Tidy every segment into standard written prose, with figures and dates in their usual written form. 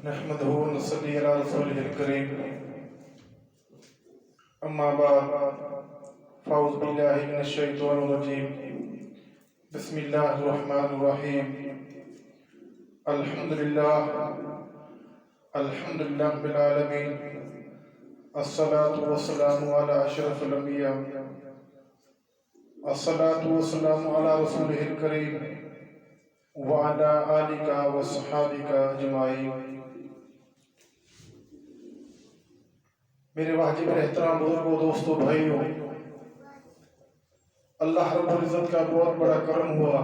نحمده ونصلي على رسوله الكريم أما بعد فأعوذ بالله من الشيطان الرجيم بسم الله الرحمن الرحيم الحمد لله رب العالمين الصلاة والسلام على أشرف الأنبياء الصلاة والسلام على رسوله الكريم وعلى آلك وصحابك أجمعين۔ میرے واجب احترام بزرگوں، دوستوں، بھائیوں، اللہ رب العزت کا بہت بڑا کرم ہوا،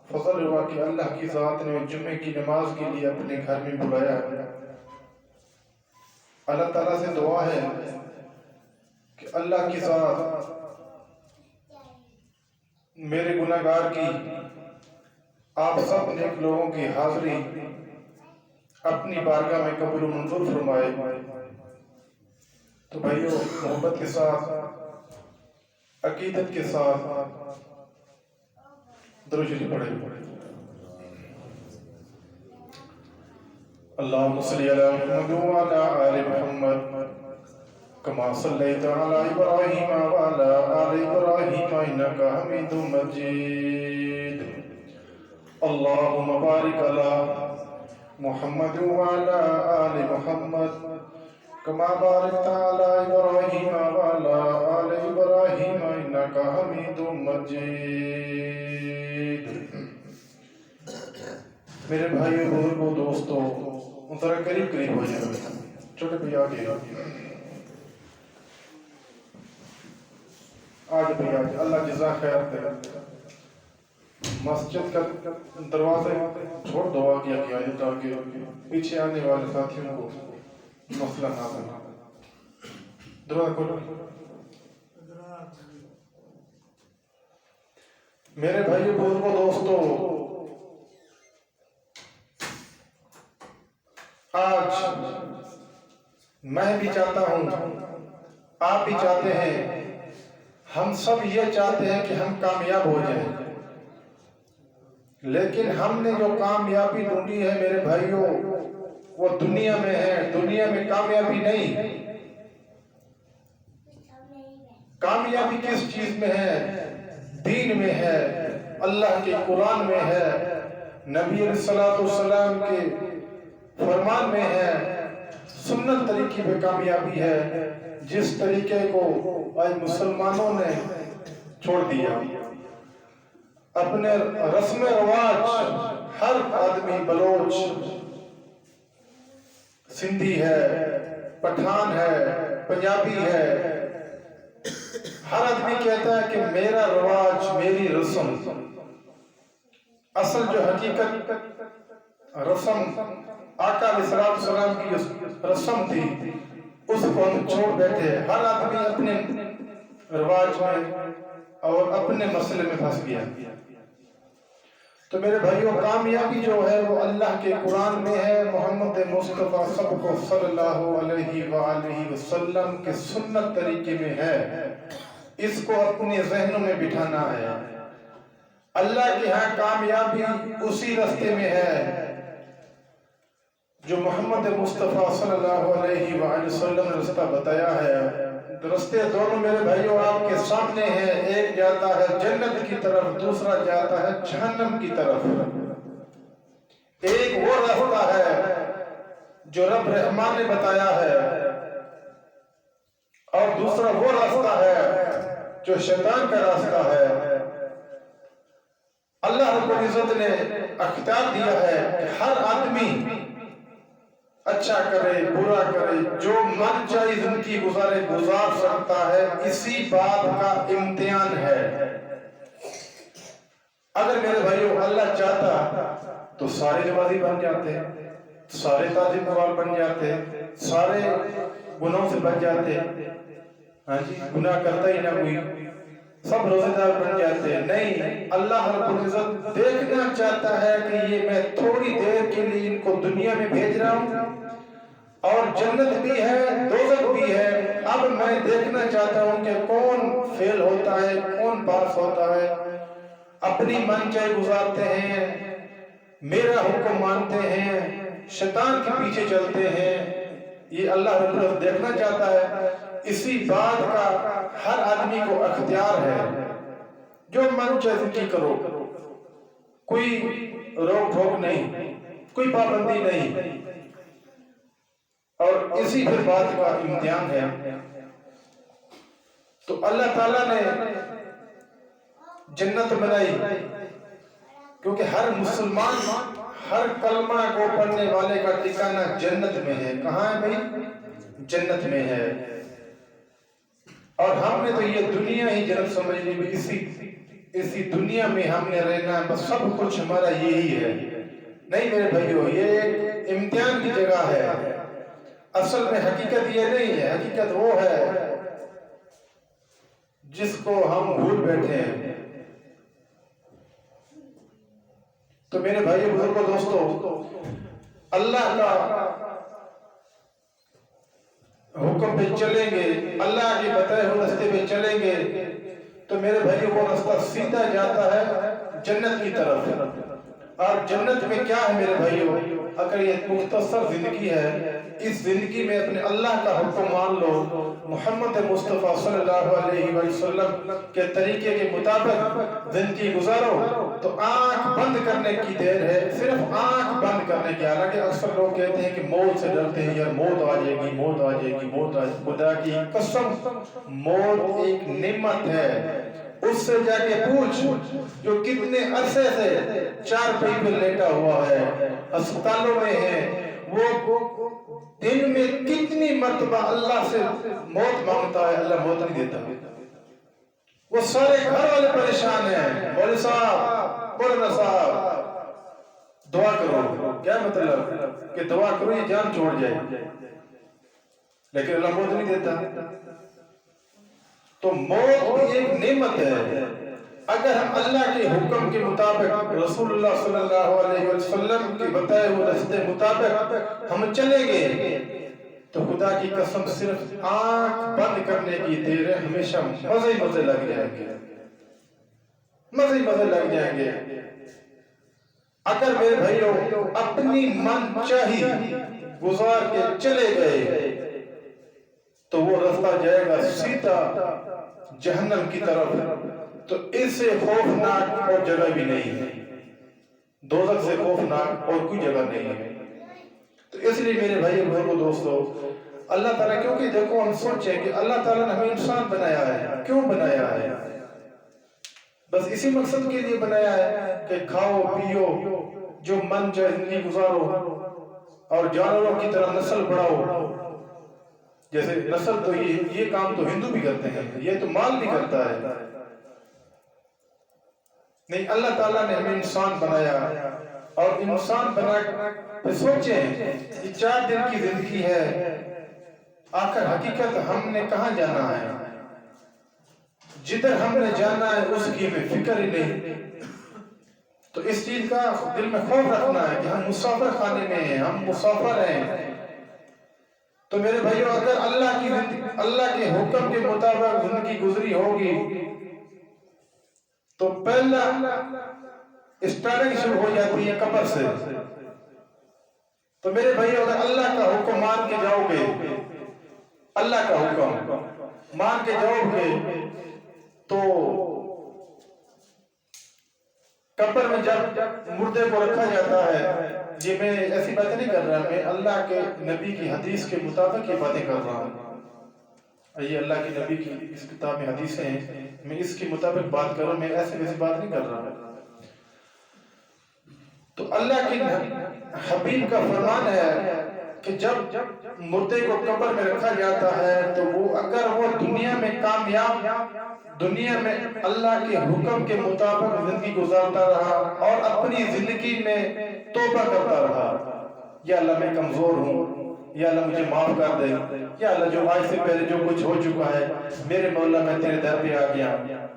فضل ہوا کہ اللہ کی ذات نے جمعے کی نماز کے لیے اپنے گھر میں بلایا۔ اللہ تعالیٰ سے دعا ہے کہ اللہ کی ذات میرے گناہگار کی، آپ سب نیک لوگوں کی حاضری اپنی بارگاہ میں قبول و منظور فرمائے۔ تو بھائیو، محبت کے ساتھ، عقیدت کے ساتھ درود شریف پڑھیں۔ اللہم صلی علی محمد وعلی آل محمد کما صلیت علی ابراہیم وعلی آل ابراہیم انک حمید مجید۔ اللہم بارک علی محمد وعلی آل محمد کما بارکت علی ابراہیم وعلی آل ابراہیم انک حمید مجید۔ میرے بھائیوں، بزرگوں، دوستوں، ذرا قریب ہو جائے، چھوٹے بھائی آگے اللہ جزا خیر دے۔ مسجد کا دروازے چھوڑ دو آگے تاکہ پیچھے آنے والے ساتھیوں کو مسئلہ نہ بنا۔ دروازہ کھولو۔ میرے بھائیوں، بزرگوں، دوستوں، آج میں بھی چاہتا ہوں، آپ بھی چاہتے ہیں، ہم سب یہ چاہتے ہیں کہ ہم کامیاب ہو جائیں، لیکن ہم نے جو کامیابی ڈھونڈی ہے میرے بھائیوں، وہ دنیا میں ہے۔ دنیا میں کامیابی نہیں۔ کامیابی کس چیز میں ہے؟ دین میں ہے، اللہ کے قرآن میں ہے، نبی علیہ السلام کے فرمان میں ہے، سنت طریقے پہ کامیابی ہے، جس طریقے کو آج مسلمانوں نے چھوڑ دیا۔ اپنے رسم و رواج، ہر آدمی بلوچ، سندھی ہے، پٹھان ہے، پنجابی ہے، ہر آدمی کہتا ہے کہ میرا رواج، میری رسم۔ اصل جو حقیقت رسم آقا علیہ السلام کی رسم تھی، اس کو ہم چھوڑ بیٹھے۔ ہر آدمی اپنے رواج میں اور اپنے مسئلے میں پھنس گیا۔ تو میرے بھائیوں، کامیابی جو ہے وہ اللہ کے قرآن میں ہے، محمد مصطفیٰ صلی اللہ علیہ وآلہ وسلم کے سنت طریقے میں ہے۔ اس کو اپنے ذہنوں میں بٹھانا ہے۔ اللہ کے ہاں کامیابی اسی راستے میں ہے جو محمد مصطفیٰ صلی اللہ علیہ وآلہ وسلم نے رستہ بتایا ہے۔ رستے دونوں میرے بھائیوں آپ کے سامنے ہیں، ایک جاتا ہے جنت کی طرف، دوسرا جاتا ہے جہنم کی طرف۔ ایک وہ راستہ ہے جو رب رحمان نے بتایا ہے، اور دوسرا وہ راستہ ہے جو شیطان کا راستہ ہے۔ اللہ رب العزت نے اختیار دیا ہے کہ ہر آدمی اچھا کرے، برا کرے، جو من چاہے زندگی گزار سکتا ہے۔ اسی بات کا امتحان ہے۔ اگر میرے بھائیوں اللہ چاہتا تو سارے نمازی بن جاتے، سارے تاجر نوال بن جاتے، سارے گناہوں سے بچ جاتے، ہاں جی، گناہ کرتا ہی نہ کوئی، سب روزے دار بن جاتے۔ نہیں، اللہ رب العزت دیکھنا چاہتا ہے کہ یہ میں تھوڑی دیر کے لیے ان کو دنیا میں بھیج رہا ہوں، اور جنت بھی ہے، دوزخ بھی ہے۔ اب میں دیکھنا چاہتا ہوں کہ کون فیل ہوتا ہے، کون پاس ہوتا ہے۔ اپنی من چاہے گزارتے ہیں، میرا حکم مانتے ہیں، شیطان کے پیچھے چلتے ہیں، یہ اللہ رب العزت دیکھنا چاہتا ہے۔ اسی بات کا ہر آدمی کو اختیار ہے، جو من چاہے زندگی کرو، کوئی روک ٹوک نہیں، کوئی پابندی نہیں، اور اسی پھر بات کا امتحان ہے۔ تو اللہ تعالیٰ نے جنت بنائی، کیونکہ ہر مسلمان ہر کلمہ کو پڑھنے والے کا ٹھکانہ جنت میں ہے۔ کہاں ہے بھائی؟ جنت میں ہے۔ اور ہم نے تو یہ دنیا ہی جنت سمجھ لی، اسی دنیا میں ہم نے رہنا، بس سب کچھ ہمارا یہی ہے۔ نہیں میرے بھائیو، یہ ایک امتحان کی جگہ ہے۔ اصل میں حقیقت یہ نہیں ہے، حقیقت وہ ہے جس کو ہم بھول بیٹھے ہیں۔ تو میرے بھائی بزرگوں دوستو، اللہ کا حکم پہ چلیں گے، اللہ کے بتائے ہوئے راستے پہ چلیں گے، تو میرے بھائی وہ راستہ سیدھا جاتا ہے جنت کی طرف۔ اور جنت میں کیا ہے میرے بھائیو؟ اگر یہ مختصر زندگی ہے، اس زندگی میں اپنے اللہ کا حکم مان لو، محمد مصطفیٰ صلی اللہ علیہ وسلم کے طریقے کے مطابق زندگی گزارو، تو آنکھ بند کرنے کی دیر ہے، صرف آنکھ بند کرنے کی۔ حالانکہ اکثر لوگ کہتے ہیں کہ موت سے ڈرتے ہیں، یار موت آ جائے گی، موت آ جائے گی، موت آ جائے گی۔ خدا کی قسم، موت ایک نعمت ہے۔ اس سے جا کے پوچھ جو کتنے عرصے سے چارپائی پہ لیٹا ہوا ہے، ہسپتالوں میں ہے، وہ دن میں کتنی مرتبہ اللہ سے موت مانگتا ہے، اللہ موت نہیں دیتا۔ وہ سارے گھر والے پریشان ہیں، مولوی صاحب، مولانا صاحب دعا کرو۔ کیا مطلب کہ دعا کرو یہ جان چھوڑ جائے، لیکن اللہ موت نہیں دیتا۔ تو موت بھی ایک نعمت ہے۔ اگر ہم اللہ کے حکم کے مطابق، رسول اللہ صلی اللہ علیہ وسلم کے بتائے ہوئے راستے مطابق ہم چلیں گے، تو خدا کی قسم صرف آنکھ بند کرنے کی دیر ہے، ہمیشہ مزے ہی مزے لگ جائیں گے، مزے ہی مزے لگ جائیں گے۔ اگر میرے بھائیو اپنی من چاہی گزار کے چلے گئے، تو وہ راستہ جائے گا سیدھا جہنم کی طرف۔ تو اس سے خوفناک اور جگہ بھی نہیں ہے، دوزخ سے خوفناک اور کوئی جگہ نہیں ہے۔ تو اس لیے میرے بھائی بزرگوں دوستو، اللہ تعالیٰ، کیونکہ دیکھو ہم سوچیں کہ اللہ تعالیٰ نے ہمیں انسان بنایا ہے، کیوں بنایا ہے؟ بس اسی مقصد کے لیے بنایا ہے کہ کھاؤ پیو، جو من چاہے زندگی گزارو، اور جانوروں کی طرح نسل بڑھاؤ۔ جیسے نسل تو یہ کام تو ہندو بھی کرتے ہیں، یہ تو مال بھی کرتا ہے۔ نہیں، اللہ تعالیٰ نے ہمیں انسان بنایا، اور انسان بنا سوچیں یہ 4 دن کی زندگی ہے، آخر حقیقت ہم نے کہاں جانا ہے؟ جدھر ہم نے جانا ہے اس کی ہمیں فکر ہی نہیں۔ تو اس چیز کا دل میں خوف رکھنا ہے کہ ہم مسافر خانے میں ہیں، ہم مسافر ہیں۔ تو میرے بھائیو، اگر اللہ کے حکم کے مطابق زندگی گزری ہوگی، تو پہلا اسٹارٹنگ شروع ہو جاتی ہے قبر سے۔ تو میرے بھائیو، اگر اللہ کا حکم مان کے جاؤ گے، اللہ کا حکم مان کے جاؤ گے، تو قبر میں جب مردے کو رکھا جاتا ہے، یہ میں ایسی باتیں نہیں کر رہا، میں اللہ کے نبی کی حدیث کے مطابق یہ باتیں کر رہا ہوں۔ یہ اللہ کے نبی کی اس کتاب میں حدیثیں ہیں، میں اس کے مطابق بات کر رہا ہوں، میں ایسی ویسی بات نہیں کر رہا۔ تو اللہ کے حبیب کا فرمان ہے کہ جب مردے کو قبر میں رکھا جاتا ہے، تو اگر وہ دنیا میں کامیاب، دنیا میں اللہ کے حکم کے مطابق زندگی گزارتا رہا اور اپنی زندگی میں توبہ کرتا رہا، یا اللہ میں کمزور ہوں، یا اللہ مجھے معاف کر دے، یا اللہ جو آج سے پہلے جو کچھ ہو چکا ہے، میرے مولا میں تیرے در پہ آ گیا،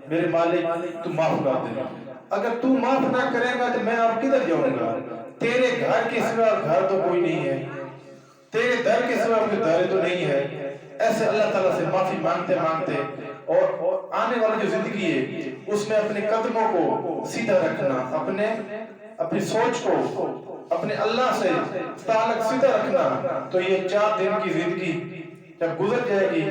میرے مالک تو معاف کر دے۔ اگر تو معاف نہ کرے گا تو میں آپ کدھر جاؤں گا؟ تیرے گھر کے سوا گھر تو کوئی نہیں ہے، تیرے در کے سوا کوئی در تو نہیں ہے۔ ایسے اللہ تعالیٰ سے معافی مانگتے مانگتے اور آنے والی جو زندگی ہے اس میں اپنے قدموں کو سیدھا رکھنا، اپنی سوچ کو اپنے اللہ سے تعلق سیدھا رکھنا، تو یہ 4 دن کی زندگی جب گزر جائے گی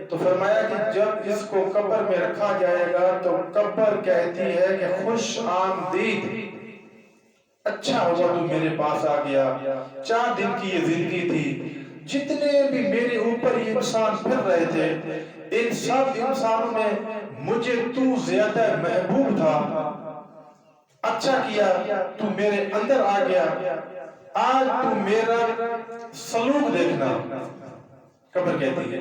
تو فرمایا کہ جب اس کو قبر میں رکھا جائے گا تو قبر کہتی ہے کہ خوش آمدید، اچھا ہوا تو میرے پاس آ گیا۔ 4 دن کی یہ زندگی تھی، جتنے بھی میرے اوپر یہ انسان پھر رہے تھے، ان سب انسانوں میں مجھے تو زیادہ محبوب تھا، اچھا کیا تو میرے اندر آ گیا، آج تو میرا سلوک دیکھنا، قبر کہتی ہے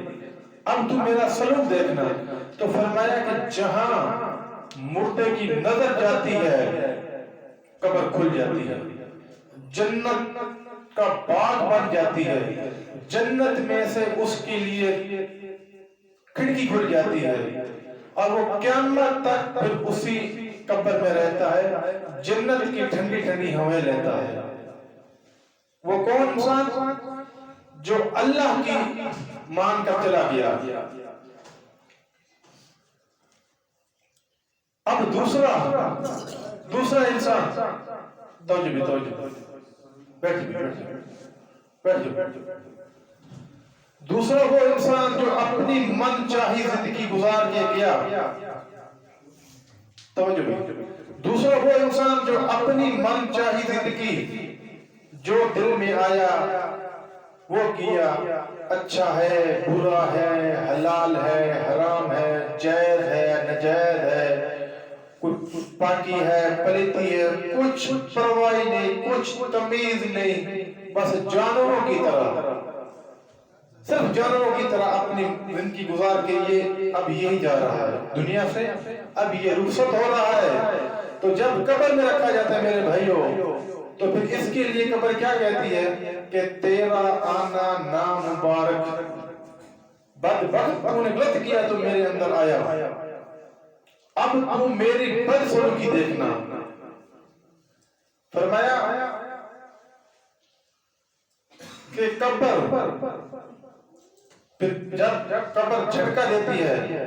اب تو میرا سلوک دیکھنا۔ تو فرمایا کہ جہاں مردے کی نظر جاتی ہے قبر کھل جاتی ہے، جنت کا باغ بن جاتی ہے، جنت میں سے اس کے لیے کھڑکی کھل جاتی ہے، اور وہ قیامت تک پھر اسی قبر میں رہتا ہے، جنت کی ٹھنڈی ٹھنڈی ہوائیں لیتا ہے۔ وہ کون انسان؟ جو اللہ کی مان کر چلا گیا۔ اب دوسرا انسان، دوسرا وہ انسان جو اپنی من چاہی زندگی گزار کے گیا، دوسرا وہ انسان جو اپنی من چاہی زندگی جو دل میں آیا وہ کیا، اچھا ہے، برا ہے، حلال ہے، حرام ہے، جائز ہے، ناجائز ہے، کچھ پاکی ہے، پلیتی ہے، کچھ پرواہ نہیں، کچھ تمیز نہیں، بس جانوروں کی طرح، صرف جانوروں کی طرح اپنی زندگی گزار کے یہ اب یہی جا رہا ہے دنیا سے، اب یہ رخصت ہو رہا ہے۔ تو جب قبر میں رکھا جاتا ہے میرے بھائیوں، تو پھر اس کے لیے قبر کیا کہتی ہے کہ تیرا آنا نامبارک، بدبخت تو نے غلط کیا تو میرے اندر آیا، اب تو میری بد سلوکی دیکھنا۔ فرمایا کہ قبر پھر جب قبر جھٹکا دیتی ہے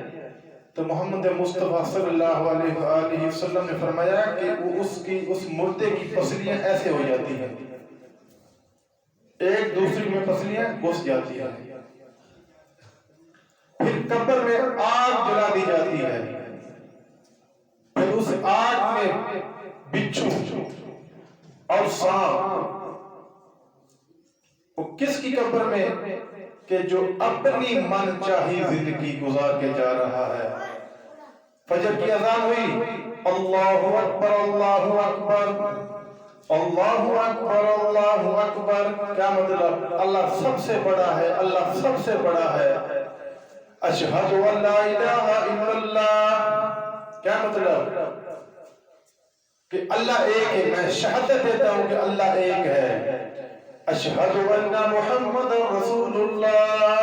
تو محمد مصطفیٰ صلی اللہ علیہ وآلہ وسلم نے فرمایا کہ وہ اس مردے کی پسلیاں ایسے ہو جاتی ہیں، ایک دوسری میں پسلیاں گھس جاتی ہیں، پھر قبر میں آگ جلا دی جاتی ہے، پھر اس آگ میں بچھو اور سانپ، وہ کس کی قبر میں؟ کہ جو اپنی من چاہی زندگی گزار کے جا رہا ہے۔ فجر کی اذان ہوئی، اللہ اکبر اللہ اکبر اللہ اکبر اللہ اکبر، کیا مطلب؟ اللہ سب سے بڑا ہے، اللہ سب سے بڑا ہے۔ اشہد ان لا الہ الا اللہ، کیا مطلب؟ کہ اللہ ایک ہے، میں شہادت دیتا ہوں کہ اللہ ایک ہے۔ اشہد ان محمد رسول اللہ،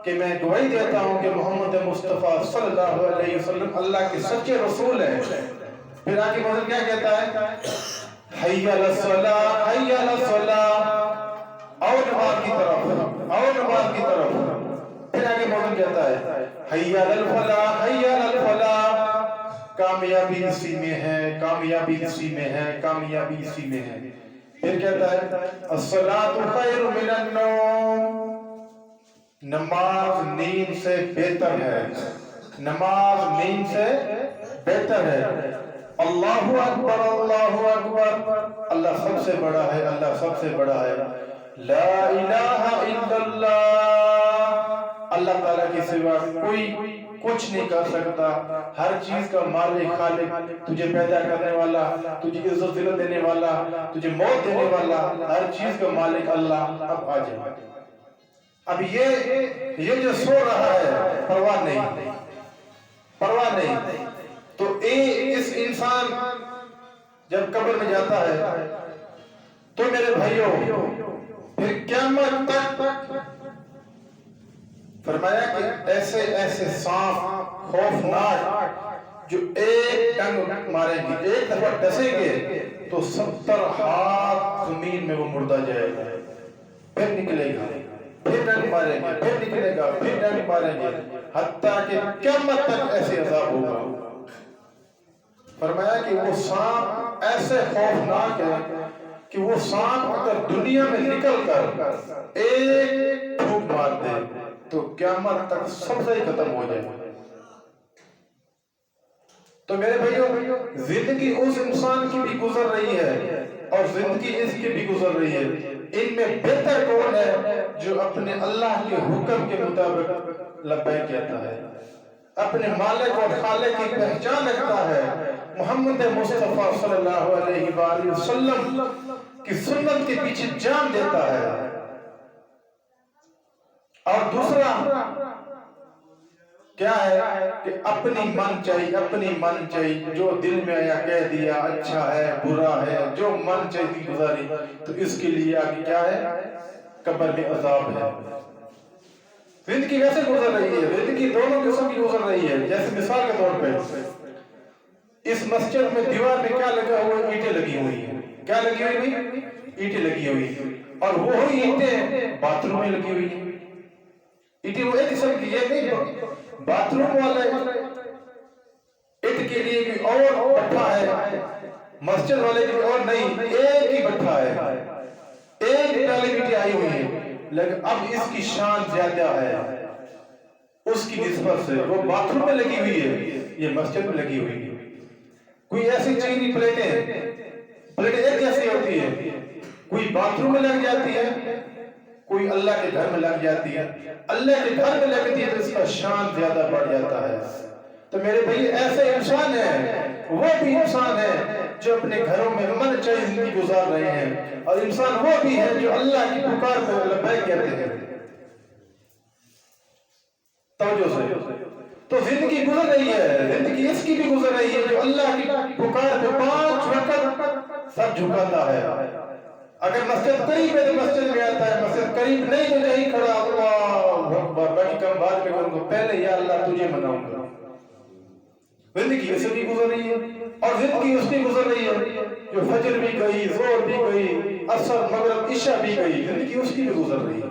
کہ میں گواہی دیتا ہوں کہ محمد مصطفیٰ صلی اللہ علیہ وسلم اللہ کے سچے رسول ہیں۔ پھر آگے مذہب کیا کہتا ہے؟ حی علی الصلاۃ حی علی الصلاۃ، آؤ نماز کی طرف، آؤ نماز کی طرف۔ پھر آگے مذہب کہتا ہے حی علی الفلاح حی علی الفلاح، کامیابی اسی میں ہے، کامیابی اسی میں ہے، کامیابی اسی میں ہے۔ پھر کہتا ہے الصلاۃ خیر من النوم، نماز نیند سے بہتر ہے، نماز نیند سے بہتر ہے۔ اللہ اکبر اللہ اکبر، اللہ سب سے بڑا ہے، اللہ سب سے بڑا ہے۔ لا الہ الا اللہ، اللہ تعالیٰ کے سوا کوئی کچھ نہیں کر سکتا، ہر چیز کا مالک خالق، تجھے پیدا کرنے والا، تجھے عزت ذلت دینے والا، تجھے موت دینے والا، ہر چیز کا مالک اللہ۔ اب آ جائے، اب یہ جو سو رہا ہے پرواہ نہیں، پرواہ نہیں۔ تو اس انسان جب قبر میں جاتا ہے تو میرے بھائیوں پھر قیامت تک فرمایا کہ ایسے ایسے سانپ خوفناک جو ایک ڈنگ ماریں گے، ایک دفعہ ڈسیں گے تو 70 ہاتھ زمین میں وہ مردہ جائے گا، پھر نکلے گا، پھر ڈنگ ماریں گے، پھر نکلے گا، پھر ڈنگ ماریں گے، حتیٰ کہ قیامت تک ایسے عذاب ہوگا۔ فرمایا کہ وہ سانپ ایسے خوفناک ہے کہ وہ سانپ اگر دنیا میں نکل کر ایک پھونک مار دے تو قیامت تک سبزہ ہی ختم ہو جائے۔ تو میرے بھائیو، زندگی اس انسان کی بھی گزر رہی ہے اور زندگی اس کی بھی گزر رہی ہے۔ ان میں بہتر کون ہے؟ جو اپنے اللہ کے حکم کے مطابق لبیک کہتا ہے، اپنے مالک اور خالق کی پہچان رکھتا ہے، محمد مصطفیٰ صلی اللہ علیہ وآلہ وسلم کی سنت کے پیچھے جان دیتا ہے۔ اور دوسرا کیا ہے کہ اپنی من چاہیے جو دل میں آیا کہہ دیا، اچھا ہے برا ہے، جو من چاہیے گزاری، تو اس کے لیے آگے کیا ہے؟ قبر میں عذاب ہے۔ زندگی ویسے گزر رہی ہے، زندگی دونوں قسم کی گزر رہی ہے۔ جیسے مثال کے طور پہ اس مسجد میں دیوار میں کیا لگا ہوا؟ اینٹیں لگی ہوئی ہیں۔ کیا لگی ہوئی؟ اینٹیں لگی ہوئی ہیں، اور وہی اینٹیں باتھ روم میں لگی ہوئی ہیں۔ اینٹیں وہ ایک قسم کی، یہ نہیں باتھ روم والے اینٹ کے لیے بھی اور بٹھا ہے، مسجد والے کے اور نہیں، ایک ہی بٹھا ہے، ایک ڈالی اینٹیں آئی ہوئی ہیں، لیکن اب اس کی شان زیادہ ہے اس کی نسبت سے۔ وہ باتھ روم میں لگی ہوئی ہے، یہ مسجد میں لگی ہوئی ہے۔ کوئی ایسی چیز نہیں، پلیٹیں ایک جیسی ہوتی ہے، کوئی باتھ روم میں لگ جاتی ہے، کوئی اللہ کے گھر میں لگ جاتی ہے۔ اللہ کے گھر میں لگتی ہے تو اس کا شان زیادہ بڑھ جاتا ہے۔ تو میرے بھائی ایسے انسان ہیں، وہ بھی انسان ہے جو اپنے گھروں میں من چاہیے زندگی گزار رہے ہیں، اور انسان وہ بھی ہے جو اللہ کی پکار کو لبیک کہتے ہیں۔ توجہ سے تو زندگی گزر رہی ہے، زندگی اس کی بھی گزر رہی ہے جو اللہ کی پکار پہ 5 وقت سر جھکاتا ہے۔ اگر مسجد قریب ہے تو مسجد میں آتا ہے، مسجد قریب نہیں تو نہیں کھڑا، اللہ اکبر، باقی کم بعد میں کروں گا، پہلے یا اللہ تجھے مناؤں گا۔ زندگی اس کی گزر رہی ہے، اور زندگی اس کی گزر رہی ہے جو فجر بھی گئی، ظہر بھی گئی، عصر مغرب عشاء بھی گئی، زندگی اس کی بھی گزر رہی ہے۔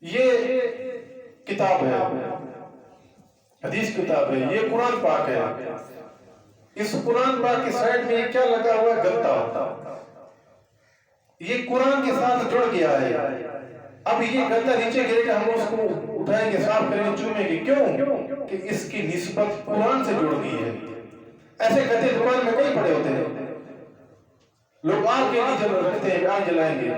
یہ کتاب ہے، حدیث کتاب ہے، یہ قرآن پاک ہے۔ اس قرآن پاک کی سائڈ میں کیا لگا ہوا ہے؟ گتا۔ یہ قرآن کے ساتھ جڑ گیا ہے۔ اب یہ گتا نیچے گرے گا، ہم اس کو اٹھائیں گے، صاف کریں گے، چومیں گے، کیوں؟ کہ اس کی نسبت قرآن سے جڑ گئی ہے۔ ایسے گتے دکان میں کئی پڑے ہوتے ہیں، لوگ آگ کے لیے جب رکھتے ہیں، آگ جلائیں گے،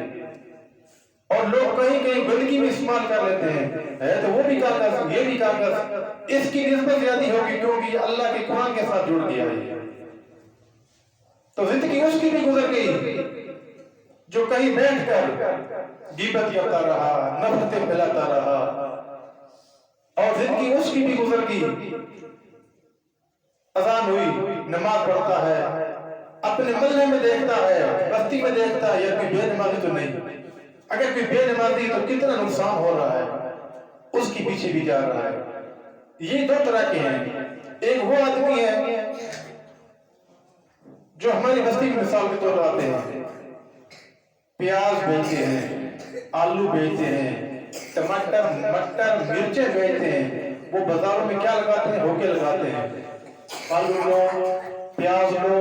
اور لوگ کہیں کہیں گندگی میں استعمال کر لیتے ہیں، ہے تو وہ بھی کاغذ، یہ بھی کاغذ، اس کی نسبت زیادہ ہوگی کیونکہ یہ اللہ کے قرآن کے ساتھ جڑ گیا ہے۔ تو زندگی اس کی بھی گزر گئی جو کہیں بیٹھ کر غیبت کرتا رہا، نفرتیں پھیلاتا رہا، اور زندگی اس کی بھی گزر گئی۔ اذان ہوئی، نماز پڑھتا ہے، اپنے محلے میں دیکھتا ہے، بستی میں دیکھتا ہے، یا کوئی بے نمازی تو نہیں، اگر کوئی بے نمازی تو کتنا نقصان ہو رہا ہے، اس کی پیچھے بھی جا رہا ہے۔ یہ 2 طرح کے ہیں، ایک وہ آدمی ہے جو ہماری بستی میں مثال کے طور آتے ہیں، پیاز بیچتے ہیں، آلو بیچتے ہیں، ٹماٹر مٹر مرچیں بیچتے ہیں، وہ بازاروں میں کیا لگاتے ہیں؟ ہوکے لگاتے ہیں، آلو لو، پیاز لو،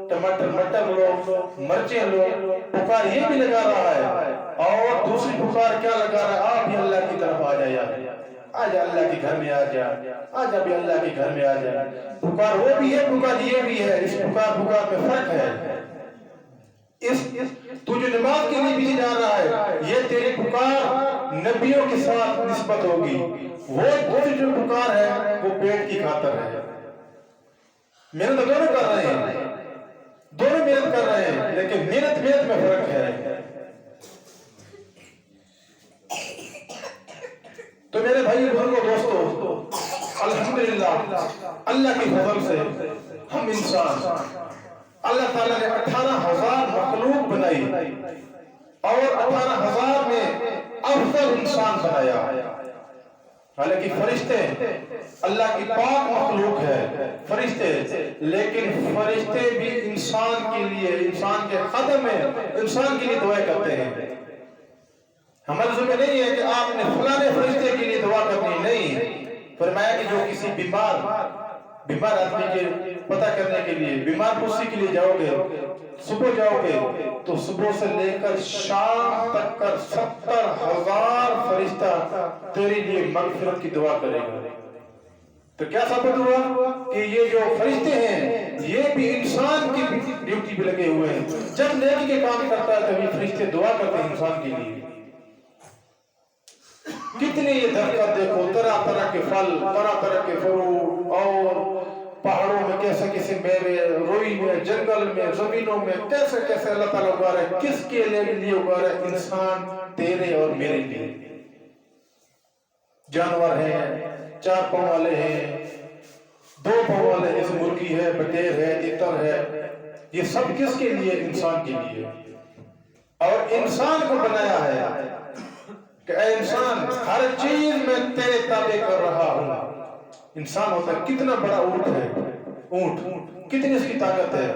ٹماٹر مٹر لو، مرچیں لو، پکار یہ بھی لگا رہا ہے، اور دوسری پکار کیا لگا رہا ہے؟ آپ بھی اللہ کی طرف آ جائے، آجا اللہ کے گھر میں آ جا، آجا بھی اللہ کے گھر میں آ جا۔ پکار وہ بھی ہے، پکار یہ بھی ہے، اس پکار میں فرق ہے۔ تو جو نماز کے لیے بھی جا رہا ہے، یہ تیری پکار نبیوں کے ساتھ نسبت ہوگی، وہ جو پکار ہے وہ پیٹ کی خاطر ہے۔ محنت دونوں کر رہے ہیں، دونوں محنت کر رہے ہیں، لیکن محنت میں فرق ہے۔ تو میرے بھائی بزرگوں دوستو، الحمدللہ اللہ کی فضل سے ہم انسان، اللہ تعالیٰ نے 18,000 مخلوق بنائی اور 18,000 میں افضل انسان بنایا۔ حالانکہ فرشتے اللہ کی پاک مخلوق ہے، فرشتے، لیکن فرشتے بھی انسان کے لیے، انسان کے خدمت میں انسان کے لیے دعائیں کرتے ہیں، ہمارے ذمہ نہیں ہے کہ آپ نے فلانے فرشتے کے لیے دعا کرنی، نہیں، فرمایا کہ جو کسی بیمار آدمی کے پتہ کرنے کے لیے، بیمار پرسی کے لیے جاؤ گے، صبح جاؤ گے تو صبح سے لے کر شام تک کر 70,000 فرشتہ تیرے لیے مغفرت کی دعا کرے گا۔ تو کیا ثابت ہوا کہ یہ جو فرشتے ہیں یہ بھی انسان کی ڈیوٹی پہ لگے ہوئے ہیں، جب نیکی کے کام کرتا ہے تو یہ فرشتے دعا کرتے ہیں انسان کے لیے۔ کتنے یہ درخت دیکھو، طرح طرح کے پھل، طرح طرح کے فروٹ، اور پہاڑوں میں کیسے کیسے میوے، روئی میں، جنگل میں، زمینوں میں کیسے کیسے اللہ تعالیٰ اگا رہا ہے، کس کے لیے اگا رہا ہے؟ انسان تیرے اور میرے لیے۔ جانور ہیں، 4 پاؤں والے ہیں، 2 پاؤں والے، جیسے مرغی ہے، بٹیر ہے، تیتر ہے، یہ سب کس کے لیے؟ انسان کے لیے۔ اور انسان کو بنایا ہے کہ اے انسان، ہر چیز میں تیرے تابع کر رہا ہوں۔ انسان ہوتا ہے، کتنا بڑا اونٹ ہے، اونٹ کتنی اس کی طاقت ہے،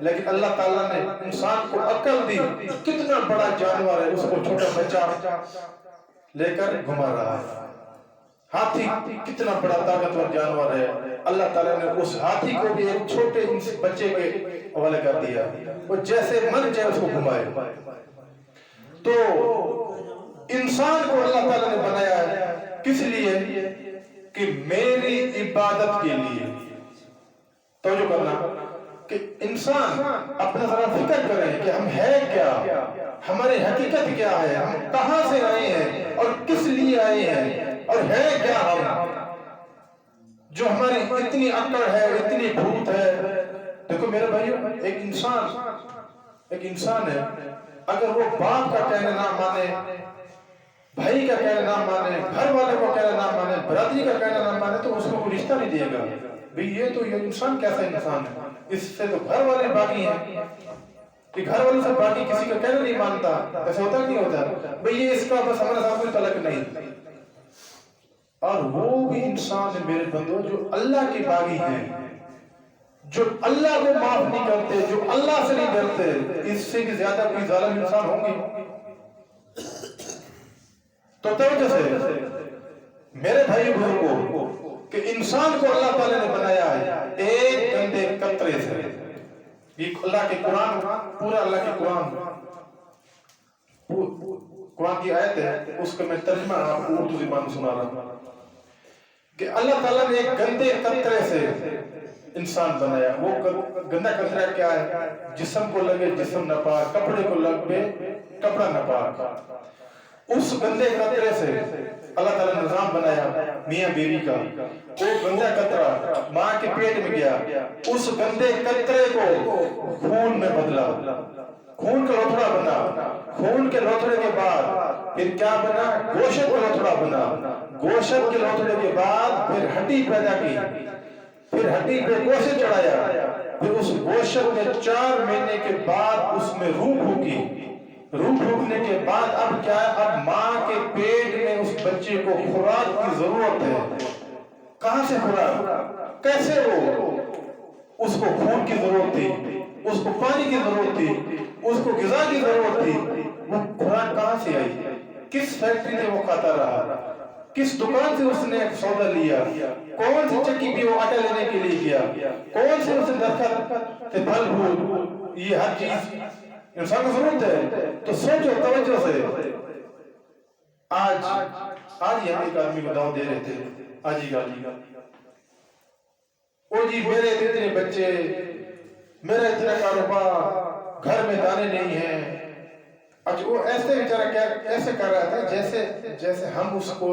لیکن اللہ تعالیٰ نے انسان کو عقل دی، کتنا بڑا جانور ہے، اس کو چھوٹا بچہ لے کر گھما رہا ہے۔ ہاتھی کتنا بڑا طاقتور جانور ہے، اللہ تعالیٰ نے اس ہاتھی کو بھی ایک چھوٹے بچے کے حوالے کر دیا، وہ جیسے من چاہے اس کو گھمائے۔ تو انسان کو اللہ تعالیٰ نے بنایا ہے کس لیے؟ کہ میری عبادت کے لیے۔ توجہ کرنا کہ انسان اپنا ذرا فکر کرے کہ ہم ہے کیا، ہماری حقیقت کیا ہے، ہم کہاں سے آئے ہیں اور کس لیے آئے ہیں، اور ہے کیا ہم، جو ہماری اتنی اکڑ ہے، اتنی بھوت ہے۔ دیکھو میرے بھائیو، ایک انسان ہے، اگر وہ باپ کا کہنا نہ مانے، بھائی کا کہنا نہ مانے، گھر والے کو کہنا نہ مانے، برادری کا کہنا نہ مانے، تو اس کو کوئی رشتہ نہیں دے گا۔ بھئی یہ تو یہ انسان کیسا انسان ہے، اس سے تو گھر والے باقی ہیں، کہ گھر والوں سے باقی کسی کا کہنا نہیں مانتا، ایسا ہوتا نہیں ہوتا؟ بھئی یہ اس کا بس ہمارا ساتھ کوئی تعلق نہیں۔ اور وہ بھی انسان ہے میرے بندو جو اللہ کے باغی ہیں، جو اللہ کو معاف نہیں کرتے، جو اللہ سے نہیں ڈرتے، اس سے بھی زیادہ کوئی ظالم انسان ہوں گے؟ تو توجہ سے میرے بھائی بزرگوں، کہ انسان کو اللہ تعالیٰ نے بنایا ہے ایک گندے قطرے سے۔ یہ اللہ کے قرآن، پورا اللہ کے قرآن کی آیت ہے، اس کا میں ترجمہ آپ کو اردو زبان میں سنا رہا ہوں کہ اللہ تعالیٰ نے ایک گندے قطرے سے انسان بنایا۔ وہ گندا قطرہ کیا ہے؟ جسم کو لگے جسم ناپاک، کپڑے کو لگے کپڑا ناپاک۔ اس گندے قطرے سے اللہ تعالیٰ نے نظام بنایا میاں بیوی کا۔ وہ گندا قطرہ ماں کے پیٹ میں گیا، اس گندے قطرے کو خون میں بدلا، خون کا لوتھڑا بنا، خون کے لوتھڑے کے بعد پھر کیا بنا؟ گوشت کا لوتھڑا بنا، گوشت کے لوتھڑے کے بعد پھر ہڈی پیدا کی، پھر ہڈی پہ گوشت چڑھایا، پھر اس گوشت میں 4 مہینے کے بعد اس میں روح پھونکی، روح پھونکنے کے بعد اب کیا ہے؟ اب ماں کے پیٹ میں اس بچے کو خوراک کی ضرورت ہے۔ کہاں سے خوراک؟ کیسے؟ وہ اس کو خون کی ضرورت تھی، اس کو پانی کی ضرورت تھی، اس کو غذا کی ضرورت تھی۔ وہ خوراک کہاں سے آئی؟ کس فیکٹری سے وہ کھاتا رہا؟ کس دکان سے اس نے سودا لیا؟ کون سی چکی بھی وہ آٹا لینے کے لیے گیا؟ کون سے اس درخت سے پھل پھول؟ یہ ہر چیز انسان کو ضرورت ہے۔ تو سوچو توجہ سے، آج ہی ہم ایک آدمی کو دعوت دے رہے تھے، آج ہی گالی، او جی میرے اتنے بچے، میرا اتنا کاروبار، گھر میں دانے نہیں ہیں۔ اچھا وہ ایسے بیچارہ ایسے کر رہا تھا جیسے ہم اس کو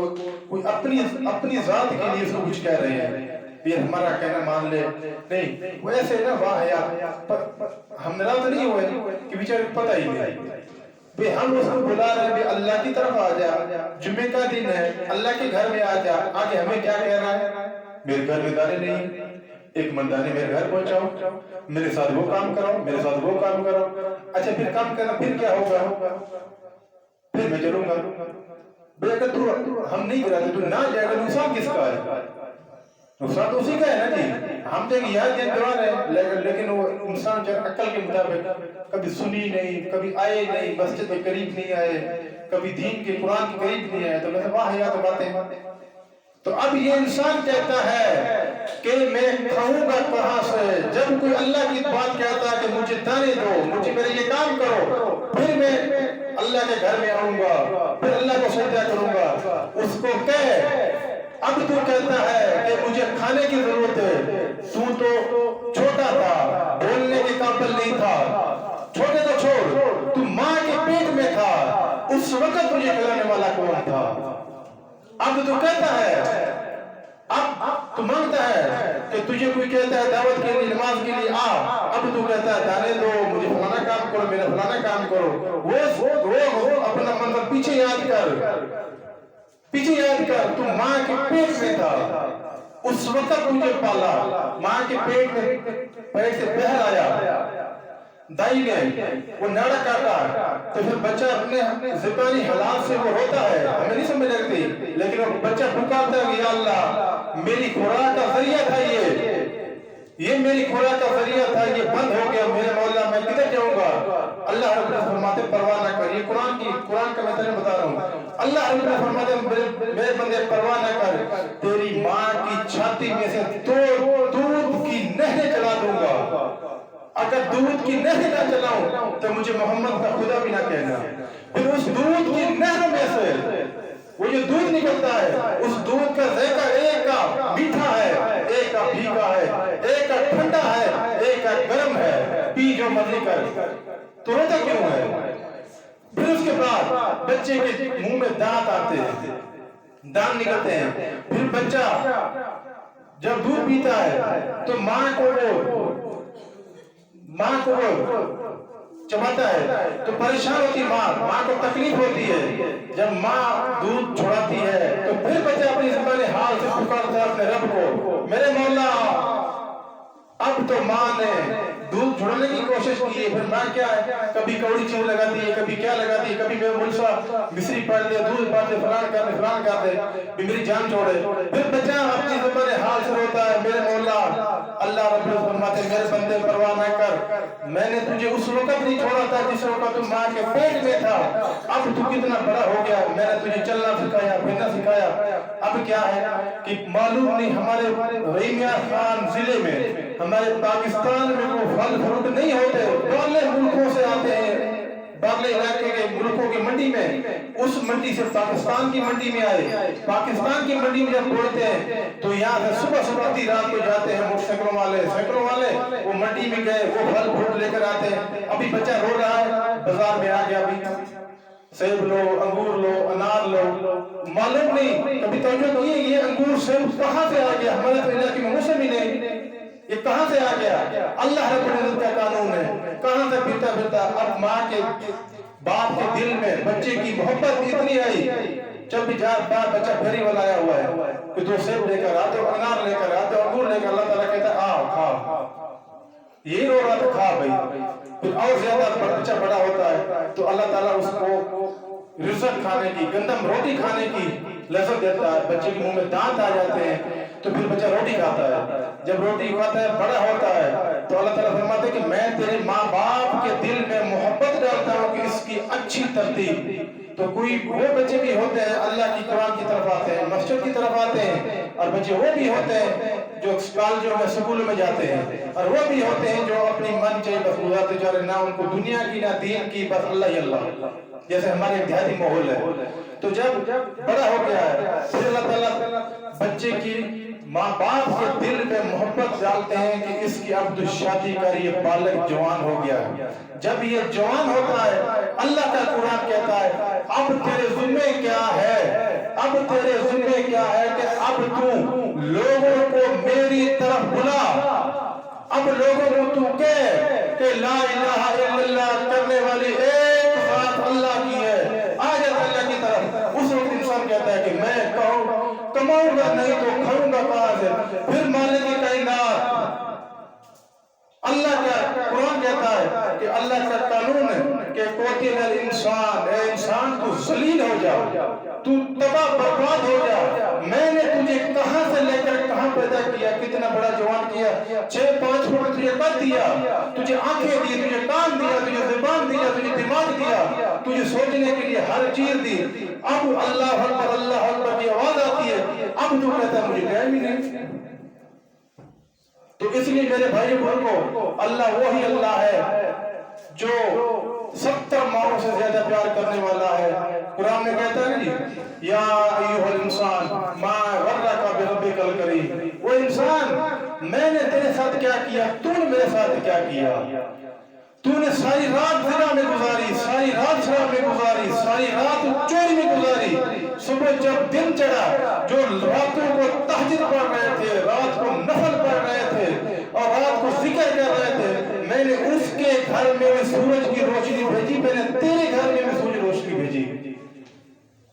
کوئی اپنی ذات کے لیے اس کو کچھ کہہ رہے ہیں، یہ ہمارا کہنا مان لے۔ نہیں، وہ ایسے نا واہ یار، ہم ناراض نہیں ہوئے کہ بیچارے کو پتہ ہی نہیں۔ بھئی ہم اس کو بلا رہے ہیں، بھئی اللہ کی طرف آ جا، جمعے کا دن ہے، اللہ کے گھر میں آ جا، آگے ہمیں کیا کہہ رہا ہے؟ میرے گھر میں دانے نہیں، ایک مندانے میرے گھر پہنچاؤ، میرے ساتھ وہ کام کرو، میرے ساتھ وہ کام کرو۔ اچھا پھر کام کرنا، پھر کیا ہوگا؟ پھر میں چلوں گا۔ بھئی اگر تو ہم نہیں کراتے تو نہ جائے گا، نقصان کس کا ہے؟ نقصان تو اسی کا ہے نا جی۔ ہم تو یاد کروا رہے ہیں، لیکن وہ انسان جو عقل کے مطابق کبھی سنی نہیں، کبھی آئے نہیں، مسجد کے قریب نہیں آئے، کبھی دین کے قرآن کے قریب نہیں آئے. تو میں واہ یا تو باتیں. تو اب یہ انسان کہتا ہے کہ میں کھاؤں گا کہاں سے؟ جب کوئی اللہ کی بات کہتا ہے کہ مجھے دانے دو, مجھے میرے یہ کام کرو, پھر میں اللہ کے گھر میں آؤں گا, پھر اللہ کو سجدہ کروں گا. اس کو کہے اب تو کہتا ہے کہ مجھے کھانے کی ضرورت ہے, تو چھوٹا تھا, بولنے کے قابل نہیں تھا. چھوٹے تو چھوڑ, تو ماں کے پیٹ میں تھا, اس وقت تجھے کھلانے والا کون تھا؟ اب تو کہتا ہے, اب تو مانگتا ہے کہ تجھے کوئی کہتا ہے دعوت کے لیے, نماز کے لیے آ, اب تو کہتا ہے دانے دو, مجھے فلانا کام کرو, میرا فلانا کام کرو. وہ اپنا منظر پیچھے یاد کر, پیچھے یاد کر. تو ماں کے پیٹ میں تھا, اس وقت مجھے پالا, ماں کے پیٹ میں پیٹ سے بہر آیا, دائی نے وہ ناڑا کاٹا, تو پھر بچہ اپنے زبانی حالات سے وہ روتا ہے, ہمیں نہیں سمجھ لگتی, لیکن وہ بچہ پکارتا ہے کہ یا اللہ میری خوراک کا ذریعہ تھا, یہ میری خوراک کا ذریعہ تھا, یہ بند ہو گیا, میرے مولا میں کدھر جاؤں گا؟ اللہ رب العزت فرماتے پرواہ نہ کر. یہ قرآن کا میں تمہیں بتا رہا ہوں. اللہ رب العزت فرماتے میرے بندے پرواہ نہ کر, تیری ماں کی چھاتی میں سے دودھ کی نہریں چلا دوں گا. اگر دودھ کی نہر نہ چلاؤں تو مجھے محمد کا خدا بھی نہ کہنا. پھر اس دودھ کی نہر میں سے وہ جو دودھ نکلتا ہے, اس دودھ کا ذائقہ ایک کا میٹھا ہے, ایک کا پھیکا ہے, ایک کا ٹھنڈا ہے, ایک کا گرم ہے, پی جو مرضی کر. تو روتا کیوں ہے؟ پھر اس کے بعد بچے کے منہ میں دانت آتے ہیں, دانت نکلتے ہیں. پھر بچہ جب دودھ پیتا ہے تو ماں کو چباتا ہے, تو پریشان ہوتی ماں کو تکلیف ہوتی ہے. جب ماں دودھ چھوڑاتی ہے تو پھر بچہ اپنی زبان حال سے پکارتا ہے اپنے رب کو, میرے مولا. اب تو ماں نے دودھ چھوڑنے کی کوشش کی ہے, پھر ماں کیا ہے, کبھی کوڑی چیز لگاتی ہے, کبھی کیا لگاتی ہے, کبھی میں ملسا مصری پڑھ دے, دودھ پڑھ دے, فلان کر دے, میری جان چھوڑے. پھر بچہ اپنی زبان حال سے روتا ہے, میرے مولا. اللہ رب العزت فرماتے میرے بندے پرواہ نہ کر, میں نے تجھے اس وقت نہیں چھوڑا تھا جس وقت تم ماں کے پیٹ میں تھا. اب تو کتنا بڑا ہو گیا, میں نے تجھے چلنا سکھایا, پھرنا سکھایا. اب کیا ہے کہ معلوم نہیں ہمارے رحیمیہ خان ضلع میں, ہمارے پاکستان میں وہ پھل فروٹ نہیں ہوتے, باہرلے ملکوں سے آتے ہیں, باہرلے علاقے کے ملکوں کی منڈی میں, اس منڈی سے پاکستان کی منڈی میں آئے. پاکستان کی منڈی میں جب پہنچتے ہیں تو یہاں سے صبح آدھی رات کو جاتے ہیں موٹر سائیکلوں والے, وہ منڈی میں گئے, وہ پھل فروٹ لے کر آتے ہیں. ابھی بچہ رو رہا ہے, بازار میں آ گیا, ابھی سیب لو, انگور لو, انار لو, معلوم نہیں کبھی توجہ نہیں ہے یہ انگور سیب کہاں سے آ گیا, ہمارے تو علاقے میں موسم ہی نہیں, یہ کہاں سے آ گیا؟ اللہ رب العزت کا قانون ہے, کہاں سے پھرتا. اب ماں کے باپ کے دل میں بچے کی محبت اتنی آئی, جب بھی بار بچہ پھیری والا آیا ہوا ہے, کہ دو سیب لے کر آتے, انار لے کر آتے, انگور لے کر, اللہ تعالیٰ کہتا ہے آ کھا, یہی رو رہا تو کھا بھائی. پھر اور زیادہ بچہ بڑا ہوتا ہے تو اللہ تعالیٰ اس کو رزق کھانے کی, گندم روٹی کھانے کی لذت دیتا ہے. بچے کے منہ میں دانت آ جاتے ہیں تو پھر بچہ روٹی کھاتا ہے. جب روٹی کھاتا ہے, بڑا ہوتا ہے, تو اللہ تعالیٰ فرماتے ہیں کہ میں تیرے ماں باپ کے دل میں محبت ڈالتا ہوں کہ اس کی اچھی ترتیب. تو کوئی وہ بچے بھی ہوتے ہیں اللہ کی قرآن کی طرف آتے ہیں, مسجد کی طرف آتے ہیں, اور بچے وہ بھی ہوتے ہیں جو کالجوں میں, سکولوں میں جاتے ہیں, اور وہ بھی ہوتے ہیں جو اپنی من چاہیے بس گزارتے جا رہے, نہ ان کو دنیا کی نہ دین کی, بس اللہ ہی اللہ, جیسے ہمارے دیہاتی ماحول ہے. تو جب بڑا ہو گیا ہے پھر اللہ تعالیٰ بچے کی ماں باپ کے دل میں محبت ڈالتے ہیں کہ اس کی اب تو شادی کر, یہ بالغ جوان ہو گیا. جب یہ جوان ہوتا ہے اللہ کا قرآن کہتا ہے اب تیرے ذمے کیا ہے, اب تیرے ذمے کیا ہے کہ اب تو لوگوں کو میری طرف بلا, اب لوگوں کو تو کہہ کہ لا الہ الا اللہ کرنے والی ایک ذات اللہ کی ہے, آ جا اللہ کی طرف. اس وقت انسان کہتا ہے کہ میں کماؤں گا نہیں تو کھاؤں گا کہاں سے. پھر مالک کائنات اللہ کا قرآن کہتا ہے کہ اللہ کا قانون ہے کہ قتل الانسان, اے انسان تو ذلیل ہو جا, تو تباہ برباد ہو جا. میں نے تجھے کہاں سے لے کر کہاں پیدا کیا, کتنا بڑا جوان کیا, 6-5 فٹ تجھے قد دیا، تجھے آنکھیں دی، تجھے کان دیا، تجھے زبان دیا، تجھے دماغ دیا، تجھے سوچنے کے لیے ہر چیز دی، اب اللہ اکبر کی آواز آتی ہے، اب تو کہتا ہے مجھے ٹائم ہی نہیں۔ تو اس لیے میرے بھائی بزرگوں، اللہ وہی اللہ ہے جو 70 ماؤں سے زیادہ پیار کرنے والا ہے۔ قرآن میں کہتا ہے جی یا ایھا الانسان ما غرک بربک الکریم، وہ انسان میں نے تیرے ساتھ کیا کیا، تو نے میرے ساتھ کیا کیا، تو نے ساری رات زنا میں گزاری، ساری رات شراب میں گزاری، ساری رات چوری میں گزاری، صبح جب دن چڑھا جو راتوں کو تہجد پڑھ رہے تھے، رات کو نفل پڑھ رہے تھے اور رات کو ذکر کر رہے تھے، میں نے اس کے گھر میں سورج کی روشنی بھیجی، میں نے تیرے گھر میں بھی سورج روشنی بھیجی،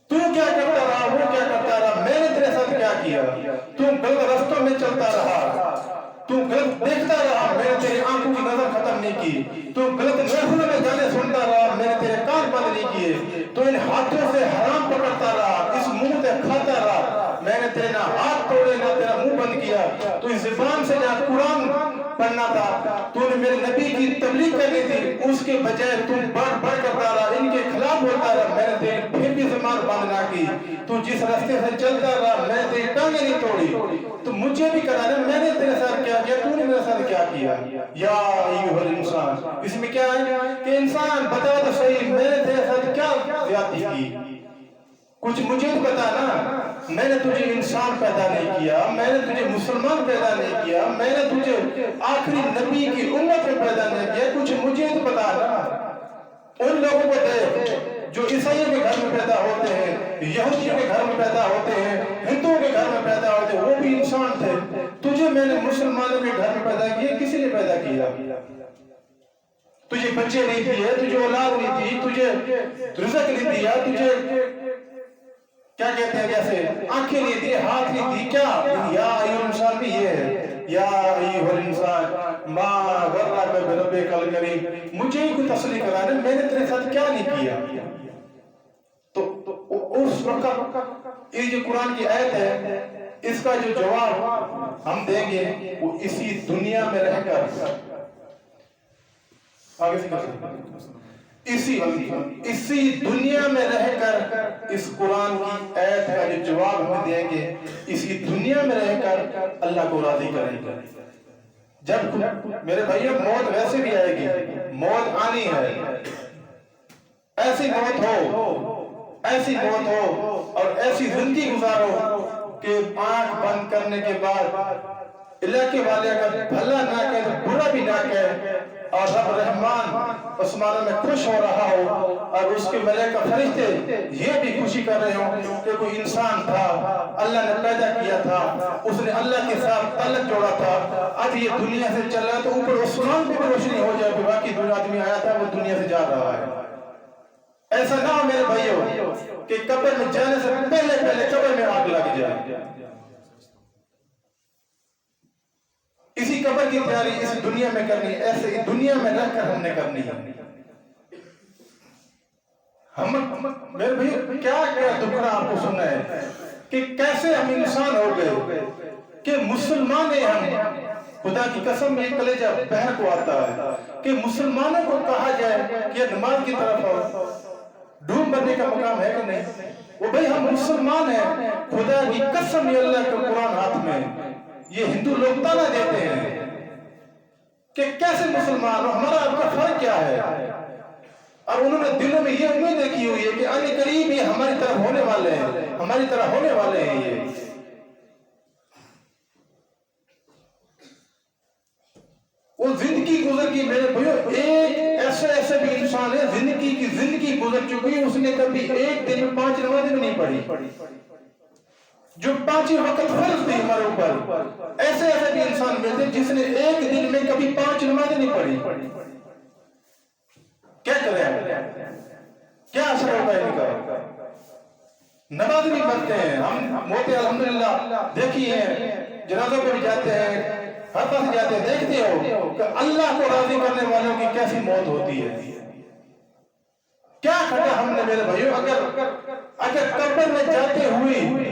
تو کیا کرتا رہا، وہ کیا کرتا رہا، میں نے تیرے ساتھ کیا کیا، تو غلط رستوں میں چلتا رہا، تو غلط دیکھتا رہا، میں نے تیری آنکھوں کی نظر ختم نہیں کی، تو غلط محفلوں میں گانے سنتا رہا، میں نے تیرے کان بند نہیں کیے، تو ان ہاتھوں سے حرام پکڑتا رہا، اس منہ سے کھاتا رہا، میں نے تیرے نہ ہاتھ توڑے نہ تیرا منہ بند کیا، تو اس زبان سے جہاں قرآن پڑھنا تھا، تو نے میرے نبی کی تبلیغ کرنی تھی، اس کے بجائے تم بڑھ بڑھ کرتا رہا، ان کے خلاف بولتا رہا، میں نے تیری پھر بھی زبان بند نہ کی، تو جس راستے سے چلتا رہا، میں نے تیری ٹانگیں نہیں توڑی، تو مجھے بھی کہا نا میں نے تیرے ساتھ کیا کیا، تو نے میرے ساتھ کیا کیا، یا ایھا الانسان، اس میں کیا ہے کہ انسان بتا تو صحیح میں نے تیرے ساتھ کیا زیادتی کی، کچھ مجھے تو بتا نا، میں نے تجھے انسان پیدا نہیں کیا، میں نے تجھے مسلمان پیدا نہیں کیا، میں نے تجھے آخری نبی کی امت میں پیدا نہیں کیا، کچھ مجھے تو بتا نا۔ ان لوگوں کو دیکھ جو عیسائیوں کے گھر میں پیدا ہوتے ہیں، یہودیوں کے گھر میں پیدا ہوتے ہیں، ہندوؤں کے گھر میں پیدا ہوتے ہیں، وہ بھی انسان تھے، تجھے میں نے مسلمانوں کے گھر میں پیدا کیا، کسی نے پیدا کیا؟ تجھے بچے نہیں دیے، تجھے اولاد نہیں دی، تجھے رزق نہیں دیا، تجھے کیا کہتے ہیں جیسے آنکھیں نہیں دی، ہاتھ نہیں دی، کیا یا ایھا الانسان بھی یہ ہے، یا ایھا الانسان ما غرک بربک الکریم، مجھے ہی کوئی تسلی کرا نا میں نے تیرے ساتھ کیا نہیں کیا۔ تو اس وقت یہ جو قرآن کی آیت ہے اس کا جو جواب ہم دیں گے وہ اسی دنیا میں رہ کر، آگے سے اسی دنیا میں رہ کر اس قرآن کی آیت کا جو جواب ہم دیں گے، اسی دنیا میں رہ کر اللہ کو راضی کریں گے۔ جب میرے بھائیوں موت ویسے بھی آئے گی، موت آنی ہے، ایسی موت ہو اور ایسی زندگی گزارو کہ آنکھ بند کرنے کے بعد علاقے والے اگر بھلا نہ کہے تو برا بھی نہ کہے، اور رب رحمان اس معنی میں خوش ہو رہا ہو، اور اس کے ملائکہ فرشتے یہ بھی خوشی کر رہے ہوں کہ کوئی انسان تھا، اللہ نے پیدا کیا تھا، اس نے اللہ کے ساتھ تعلق جوڑا تھا، اب یہ دنیا سے چلا تو اوپر عثمان پہ بھی روشنی ہو جائے کہ باقی دنیا آدمی آیا تھا وہ دنیا سے جا رہا ہے۔ ایسا نہ ہو میرے بھائیوں کہ قبر میں جانے سے پہلے قبر میں آگ لگ جائے۔ اسی قبر کی تیاری اس دنیا میں کرنی ہے، ایسے دنیا میں رہ کر ہم نے کرنی ہے۔ میرے بھائی کیا دکھڑا آپ کو سننا ہے کہ کیسے ہم انسان ہو گئے کہ مسلمان ہیں ہم، خدا کی قسم یہ کلیجہ بہر کو آتا ہے کہ مسلمانوں کو کہا جائے کہ نماز کی طرف آؤ، ڈھونڈ بننے کا مقام ہے کہ نہیں؟ وہ بھائی ہم مسلمان ہیں، خدا کی قسم یہ اللہ کا قرآن ہاتھ میں، یہ ہندو لوگ تانا دیتے ہیں کہ کیسے مسلمان ہو، ہمارا آپ کا فرق کیا ہے؟ اور انہوں نے دلوں میں یہ امید رکھی ہوئی ہے کہ آنے قریب یہ ہماری طرف ہونے والے ہیں، ہماری طرح ہونے والے ہیں۔ یہ وہ زندگی گزر کی میرے بھائیو، ایک ایسے بھی انسان ہے زندگی گزر چکی، اس نے کبھی ایک دن میں 5 نمازیں نہیں پڑھی، جو 5 وقت فرض تھی ہمارے اوپر، ایسے بھی انسان ملتے جس نے ایک دن میں کبھی 5 نمازیں نہیں پڑھی۔ کیا کریں، کیا اثر ہوگا ان کا؟ نماز بھی پڑھتے ہیں ہم، موتے الحمدللہ دیکھی ہیں، جنازوں پہ بھی جاتے ہیں، ہر پاس جاتے ہیں، دیکھتے ہو کہ اللہ کو راضی کرنے والوں کی کیسی موت ہوتی ہے۔ کیا کھٹا ہم نے میرے بھائیو، اگر قبر میں جاتے ہوئے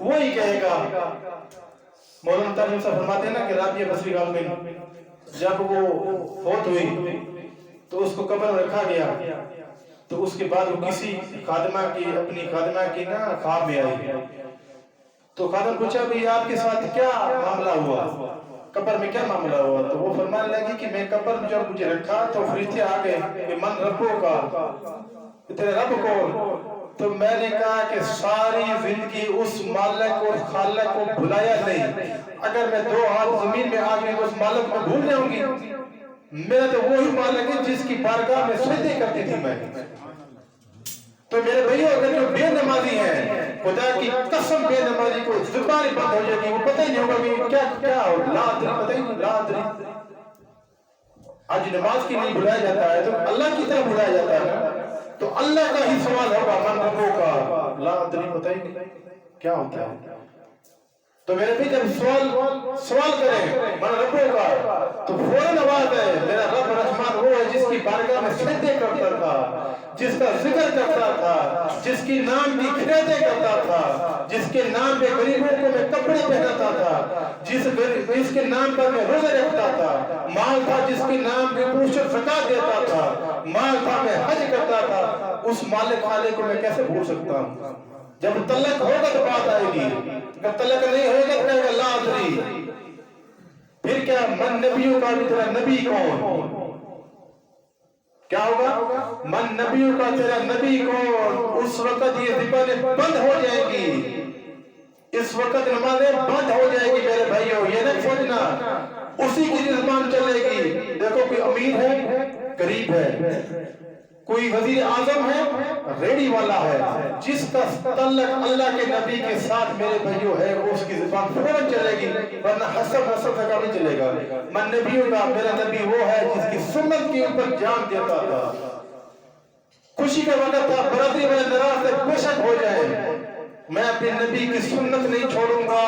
وہی کہے گا. مولانا تعلیم صاحب فرماتے ہیں نا کہ رابعہ بصری غالباً جب وہ فوت ہوئی تو اس کو قبر میں رکھا گیا تو اس کے بعد وہ کسی خادمہ کی اپنی خادمہ کی نا خواب میں آئی تو خادم پوچھا بھی آپ کے ساتھ کیا معاملہ ہوا, قبر میں کیا معاملہ ہوا؟ تو وہ فرمانے لگی کہ میں قبر میں جب مجھے رکھا تو فرشتے آ گئے کہ من ربوں کا, تیرے رب کو. تو میں نے کہا کہ ساری زندگی اس مالک اور خالق کو بھلایا نہیں, اگر میں 2 ہاتھ زمین میں آ گئی تو اس مالک کو بھول جاؤں گی. میرا تو وہی مالک ہے جس کی بارگاہ میں سجدے کرتی تھی میں. تو میرے بھائیو اگر جو بے نمازی ہیں, خدا کی قسم بے نمازی کو زبان بند ہو جائے گی, وہ پتہ ہی نہیں ہوگا کہ کیا ہو, لا ادری, پتہ ہی نہیں, لا ادری. آج نماز کی نہیں بلایا جاتا ہے تو اللہ کی طرف بلایا جاتا ہے, تو اللہ کا ہی سوال ہوگا من ربوں کا, لا ادری, پتہ ہی نہیں کیا ہوتا ہے. تو میرے بھی جب سوال کریں من ربوں کا تو فوراً آواز ہے میرا رب رحمان وہ ہے جس کی بارگاہ میں سجدے کرتا تھا, جس کا ذکر کرتا تھا, جس کی نام کی خدمتیں کرتا تھا, جس کے نام پہ غریبوں کو میں کپڑے پہناتا تھا, جس کے نام پر میں روزے رکھتا تھا, مال تھا جس کے نام پہ پوچھ زکات دیتا تھا, مال تھا میں حج کرتا تھا, اس مالک خالق کو میں کیسے بھول سکتا ہوں؟ جب طلق ہوگا تو بات آئے گی, اگر طلق نہیں ہوگا تو کہے گا لا ادری. پھر کیا من نبیوں کا بھی تیرا نبی کون, کیا ہوگا من نبیوں کا تیرا نبی کون. اس وقت یہ زبانیں بند ہو جائے گی, اس وقت نمازیں بند ہو جائے گی. میرے بھائیو یہ نہ سوچنا اسی کی زبان چلے گی. دیکھو کوئی امیر ہے غریب ہے, کوئی وزیر اعظم ہے ریڈی والا ہے, جس کا تعلق اللہ کے نبی کے ساتھ میرے بھائیو ہے وہ اس کی زبان فوراً چلے گی, ورنہ حسب کا نہیں چلے گا. من نبیوں کا میرا نبی وہ ہے جس کی سنت کے اوپر جان دیتا تھا. خوشی کا وقت تھا, برادری والے ناراض سے بے شک ہو جائے, میں اپنے نبی کی سنت نہیں چھوڑوں گا.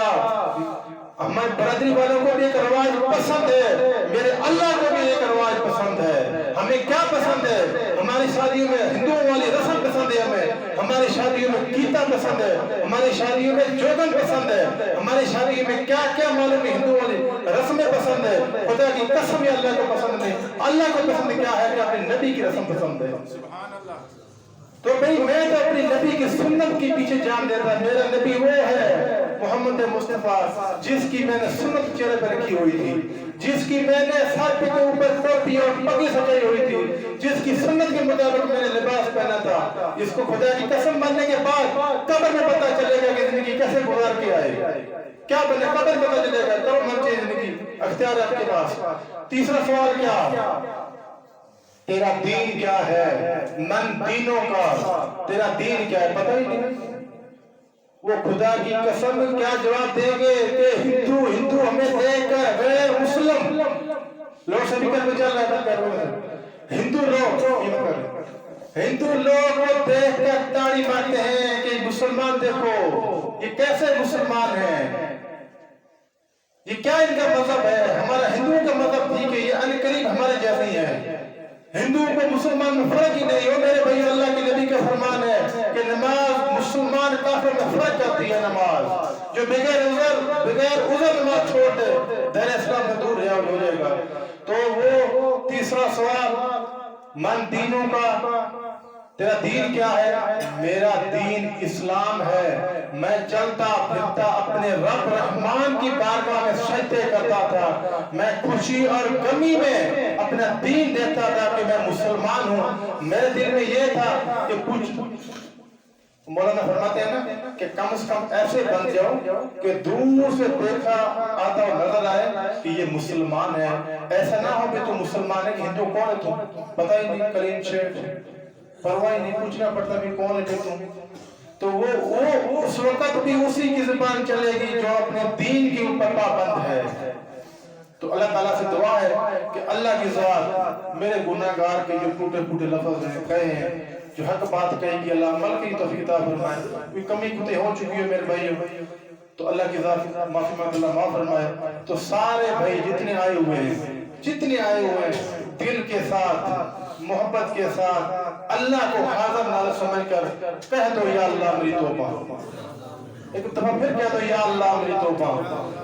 ہمارے برادری والوں کو بھی ایک رواج پسند ہے, میرے اللہ کو بھی ایک رواج پسند ہے. ہمیں کیا پسند ہے؟ ہماری شادیوں میں ہندوؤں والی رسم پسند ہے, ہماری شادیوں میں گیتا پسند ہے, ہماری شادیوں میں جوگن پسند ہے, ہماری شادیوں میں کیا کیا معلوم ہے ہندو والی رسمیں پسند ہے. خدا کی قسم یہ اللہ کو پسند نہیں. اللہ کو پسند کیا ہے کہ اپنے نبی کی رسم پسند ہے. تو بھئی میں تو اپنی نبی کی سنت کے پیچھے جان دیتا. میرا نبی وہ ہے محمد مصطفیٰ جس کی میں نے سنت چہرے پر رکھی ہوئی تھی, جس کی میں نے سر پہ کے اوپر ٹوپی اور پگڑی سجائی ہوئی تھی, جس کی سنت کے مطابق میں نے لباس پہنا تھا. اس کو خدا کی قسم ماننے کے بعد قبر میں پتہ چلے گا کہ زندگی کیسے گزار کے آئے, کیا بنے قبر پتہ چلے گا. کرو مرچے زندگی اختیار آپ کے پاس. تیسرا سوال کیا, تیرا دین کیا ہے؟ من دینوں کا, تیرا دین کیا ہے پتہ ہی نہیں. وہ خدا کی قسم کیا جواب دیں گے کہ ہندو ہمیں دیکھ کر غیر مسلم لوگ سپیکر میں چل رہا تھا, ہندو لوگ وہ دیکھ کر تاڑی مارتے ہیں کہ مسلمان دیکھو یہ کیسے مسلمان ہیں, یہ کیا ان کا مذہب ہے. ہمارا ہندوؤں کا مذہب ٹھیک ہے, یہ ان قریب ہمارے جیسے ہی ہے. ہندوؤں کو مسلمان میں فرق ہی نہیں ہو. میرے بھائی اللہ کے نبی کا فرمان ہے کہ نماز مسلمان کافر میں فرق کرتی ہے. نماز جو بغیر عذر نماز چھوڑ دے دین اسلام سے دور ہو جائے گا. تو وہ تیسرا سوال من دینوں کا, تیرا دین کیا ہے؟ میرا دین اسلام ہے. میں چلتا پھرتا اپنے رب رحمان کی بارگاہ میں سجدے کرتا تھا. میں خوشی اور غمی میں اپنا دین دیتا تھا کہ میں مسلمان ہوں. میرے دل میں یہ تھا کہ کچھ مولانا فرماتے ہیں نا کہ کم از کم ایسے بن جاؤ کہ دور سے دیکھا آتا ہو نظر آئے کہ یہ مسلمان ہے. ایسا نہ ہو کہ تو مسلمان ہے کہ ہندو کون ہے تم پتہ ہی نہیں, کلین شیٹ پرواہ نہیں, پوچھنا پڑتا بھی کون ہے تم. تو وہ اس وقت بھی اسی کی زبان چلے گی جو اپنے دین کے اوپر پابند ہے. تو اللہ تعالیٰ سے دعا ہے کہ اللہ کی ذات میرے گناہگار کے جو ٹوٹے پھوٹے لفظ ہیں کہے ہیں, جو حق بات کہے گی اللہ عمل کی توفیق عطا فرمائے. کوئی کمی کوتاہی ہو چکی ہے میرے بھائیوں تو اللہ کی ذات معافی مانگ اللہ معاف فرمائے. تو سارے بھائی جتنے آئے ہوئے ہیں دل کے ساتھ محبت کے ساتھ اللہ کو حاضر ناظر سمجھ کر کہہ دو یا اللہ میری توبہ، ایک دفعہ پھر کہہ دو یا اللہ میری توبہ۔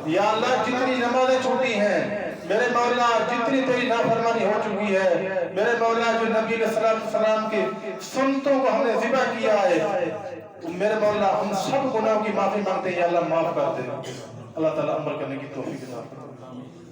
یا اللہ جتنی نمازیں چھوٹی ہیں میرے مولا، جتنی تیری نافرمانی ہو چکی ہے میرے مولا، جو نبی علیہ السلام کے سنتوں کو ہم نے ذبح کیا ہے میرے مولا، ہم سب گناہوں کی معافی مانگتے ہیں یا اللہ معاف کر دے۔ اللہ تعالیٰ عمل کرنے کی توفیق عطا فرمائے۔